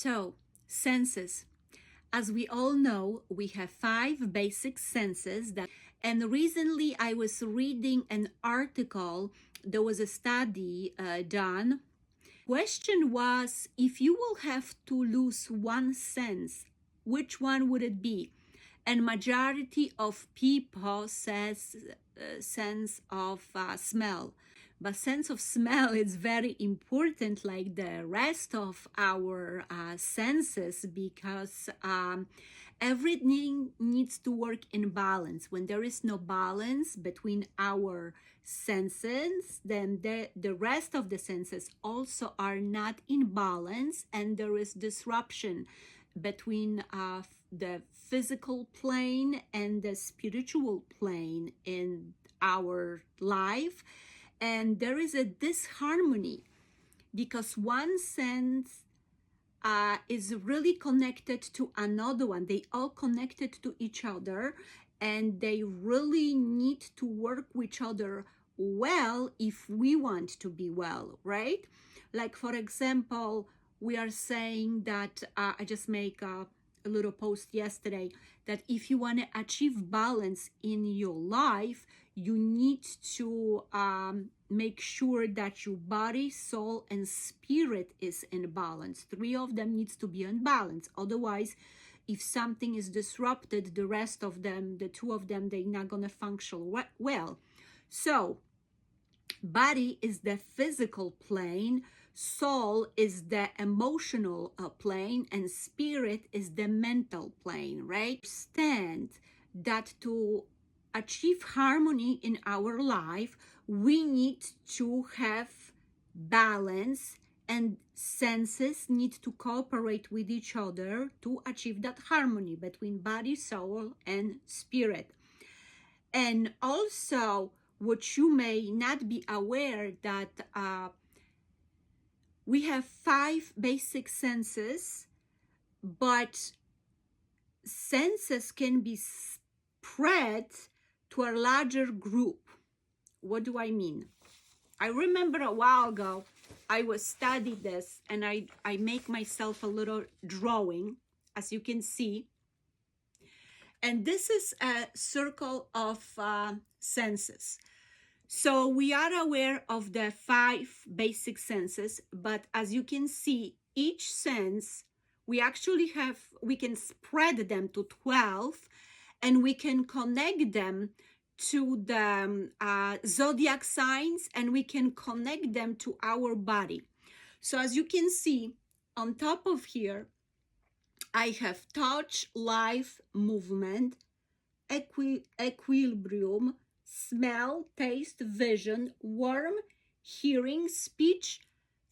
So, senses. As we all know, we have 5 basic senses and recently I was reading an article. There was a study done. Question was, if you will have to lose one sense, which one would it be? And majority of people says sense of smell. But sense of smell is very important like the rest of our senses, because everything needs to work in balance. When there is no balance between our senses, then the rest of the senses also are not in balance, and there is disruption between the physical plane and the spiritual plane in our life. And there is a disharmony because one sense is really connected to another one. They all connected to each other, and they really need to work with each other well if we want to be well, right? Like, for example, we are saying that I just make a little post yesterday that if you want to achieve balance in your life, you need to make sure that your body, soul, and spirit is in balance. 3 of them needs to be in balance. Otherwise, if something is disrupted, the rest of them, the 2 of them, they're not going to function well. So, body is the physical plane, soul is the emotional plane, and spirit is the mental plane, right? Understand that to achieve harmony in our life, we need to have balance, and senses need to cooperate with each other to achieve that harmony between body, soul, and spirit. And also, what you may not be aware that we have 5 basic senses, but senses can be spread to a larger group. What do I mean? I remember a while ago, I was studying this, and I make myself a little drawing, as you can see. And this is a circle of senses. So we are aware of the 5 basic senses, but as you can see, each sense, we can spread them to 12, and we can connect them to the zodiac signs, and we can connect them to our body. So as you can see, on top of here, I have touch, life, movement, equilibrium, smell, taste, vision, warm, hearing, speech,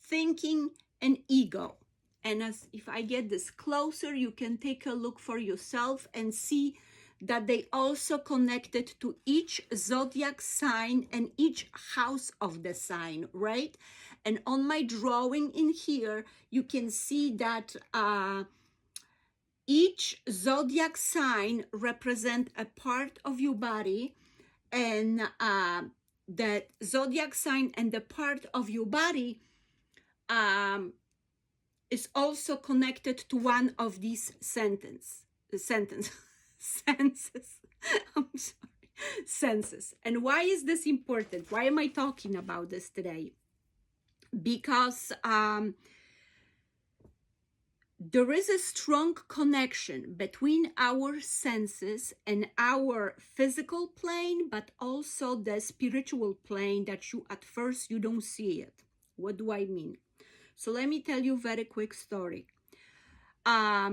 thinking, and ego. And if I get this closer, you can take a look for yourself and see that they also connected to each zodiac sign and each house of the sign, right? And on my drawing in here, you can see that each zodiac sign represents a part of your body, and the zodiac sign and the part of your body is also connected to one of these senses. I'm sorry, senses. And why is this important? Why am I talking about this today? Because there is a strong connection between our senses and our physical plane, but also the spiritual plane that at first you don't see it. What do I mean? So let me tell you a very quick story. A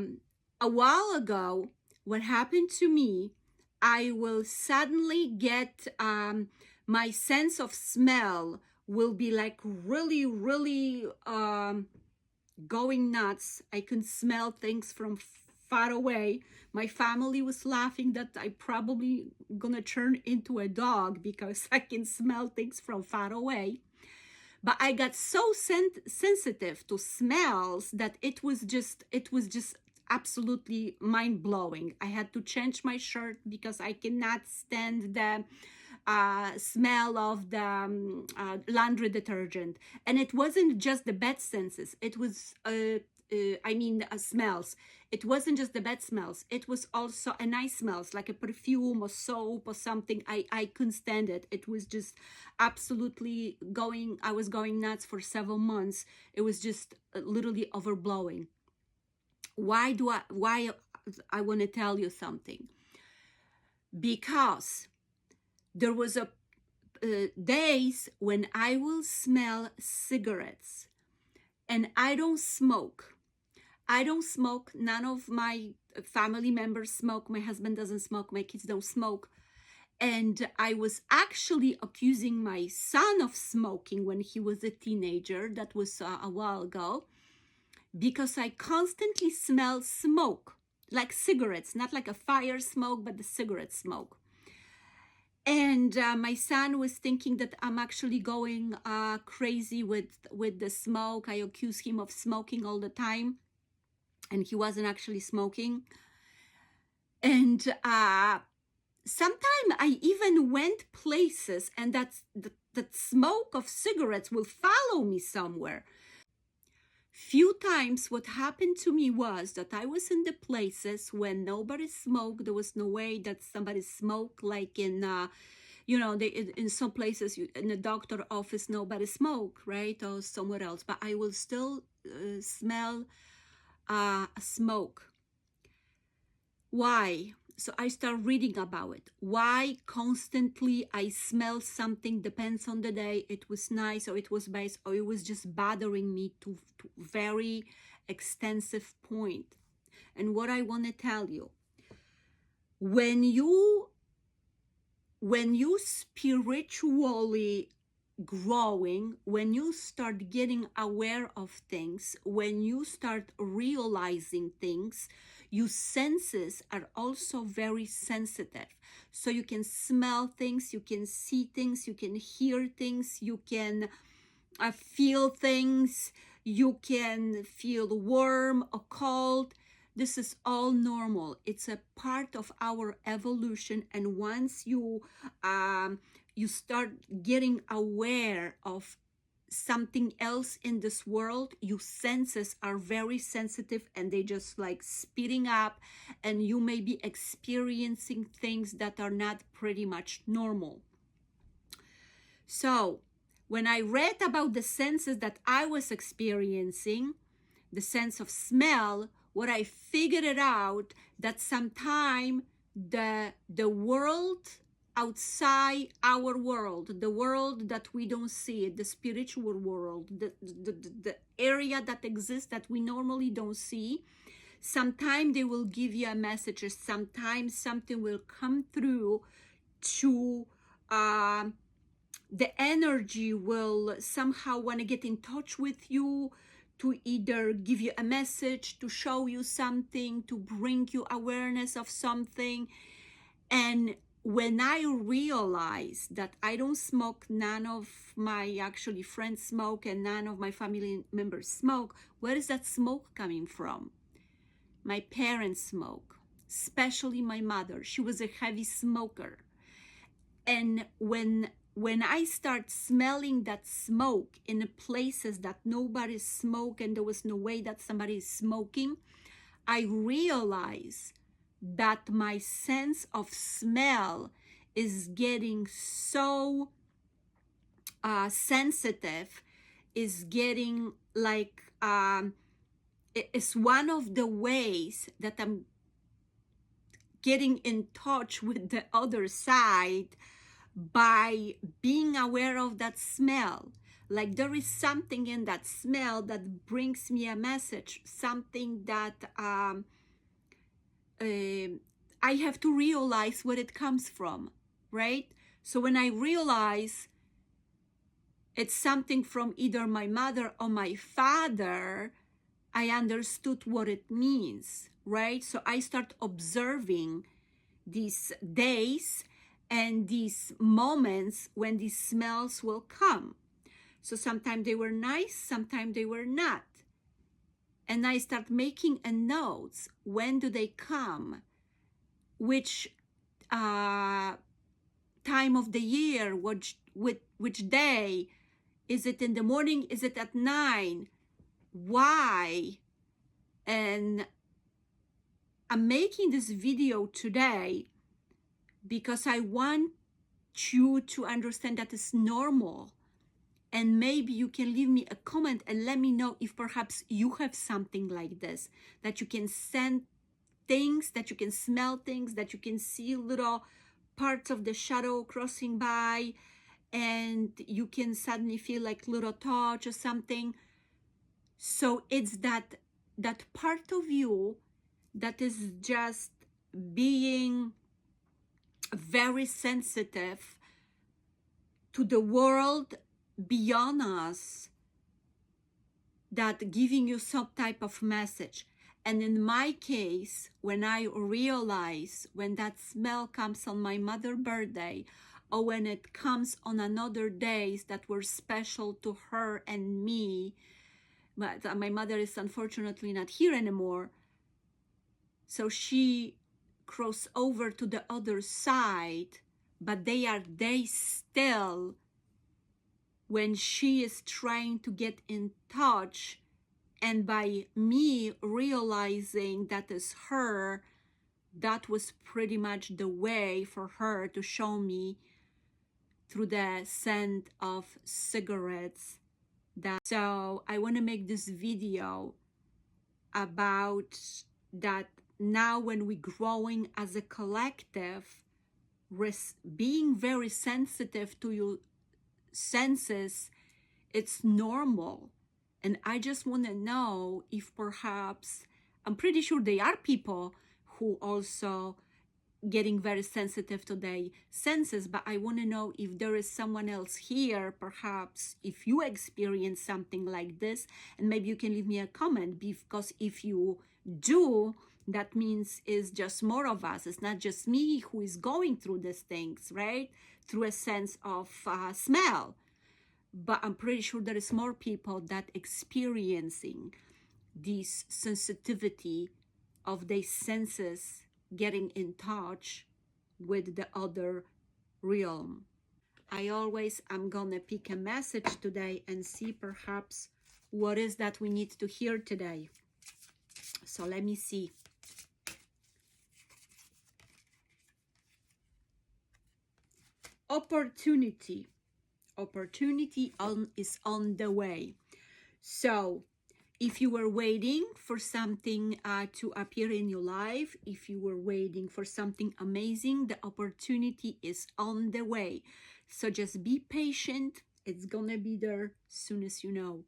while ago, what happened to me, I will suddenly get my sense of smell will be like really, really going nuts. I can smell things from far away. My family was laughing that I probably gonna turn into a dog because I can smell things from far away. But I got so sensitive to smells that it was just absolutely mind-blowing. I had to change my shirt because I cannot stand the smell of the laundry detergent. And it wasn't just the bad senses. It was, smells. It wasn't just the bad smells. It was also a nice smells, like a perfume or soap or something. I couldn't stand it. It was just absolutely I was going nuts for several months. It was just literally overblowing. Why I want to tell you something? Because there was a days when I will smell cigarettes, and I don't smoke. None of my family members smoke. My husband doesn't smoke. My kids don't smoke. And I was actually accusing my son of smoking when he was a teenager. That was a while ago, because I constantly smell smoke, like cigarettes, not like a fire smoke, but the cigarette smoke. And my son was thinking that I'm actually going crazy with the smoke. I accuse him of smoking all the time, and he wasn't actually smoking. And sometimes I even went places, and that smoke of cigarettes will follow me somewhere. Few times what happened to me was that I was in the places when nobody smoked. There was no way that somebody smoked, like in in some places in the doctor office nobody smoke, right, or somewhere else, but I will still smell smoke. Why? So I start reading about it. Why constantly I smell something? Depends on the day. It was nice, or it was bad, or it was just bothering me to very extensive point. And what I want to tell you, when you spiritually growing, when you start getting aware of things, when you start realizing things, your senses are also very sensitive. So you can smell things, you can see things, you can hear things, you can feel things, you can feel warm or cold. This is all normal. It's a part of our evolution. And once you start getting aware of something else in this world, your senses are very sensitive, and they just like speeding up, and you may be experiencing things that are not pretty much normal. So when I read about the senses that I was experiencing, the sense of smell, what I figured it out, that sometime the world outside our world, the world that we don't see, the spiritual world, the area that exists that we normally don't see, sometime they will give you a message, or sometimes something will come through to the energy will somehow want to get in touch with you, to either give you a message, to show you something, to bring you awareness of something. And when I realized that I don't smoke, none of my actually friends smoke, and none of my family members smoke, where is that smoke coming from? My parents smoke, especially my mother. She was a heavy smoker. And when I start smelling that smoke in places that nobody smoked, and there was no way that somebody is smoking, I realize that my sense of smell is getting so sensitive, is getting like, it's one of the ways that I'm getting in touch with the other side, by being aware of that smell. Like there is something in that smell that brings me a message, something that I have to realize where it comes from, right? So when I realize it's something from either my mother or my father, I understood what it means, right? So I start observing these days and these moments when these smells will come. So sometimes they were nice, sometimes they were not. And I start making a notes, when do they come, which time of the year, which day. Is it in the morning? Is it at 9? Why? And I'm making this video today because I want you to understand that it's normal. And maybe you can leave me a comment and let me know if perhaps you have something like this, that you can send things, that you can smell things, that you can see little parts of the shadow crossing by, and you can suddenly feel like little touch or something. So it's that part of you that is just being very sensitive to the world beyond us, that giving you some type of message. And in my case, when I realize when that smell comes on my mother's birthday, or when it comes on another days that were special to her and me, but my mother is unfortunately not here anymore, so she crossed over to the other side, but they are days still when she is trying to get in touch. And by me realizing that is her, that was pretty much the way for her to show me through the scent of cigarettes. So I want to make this video about that. Now when we're growing as a collective, being very sensitive to your senses, it's normal. And I just want to know if perhaps, I'm pretty sure there are people who also getting very sensitive to their senses, but I want to know if there is someone else here, perhaps if you experience something like this, and maybe you can leave me a comment, because if you do, that means it's just more of us. It's not just me who is going through these things, right? Through a sense of smell. But I'm pretty sure there is more people that experiencing this sensitivity of their senses getting in touch with the other realm. I'm gonna pick a message today and see perhaps what is that we need to hear today. So let me see. Opportunity is on the way. So if you were waiting for something to appear in your life, if you were waiting for something amazing, the opportunity is on the way. So just be patient. It's gonna be there soon as you know.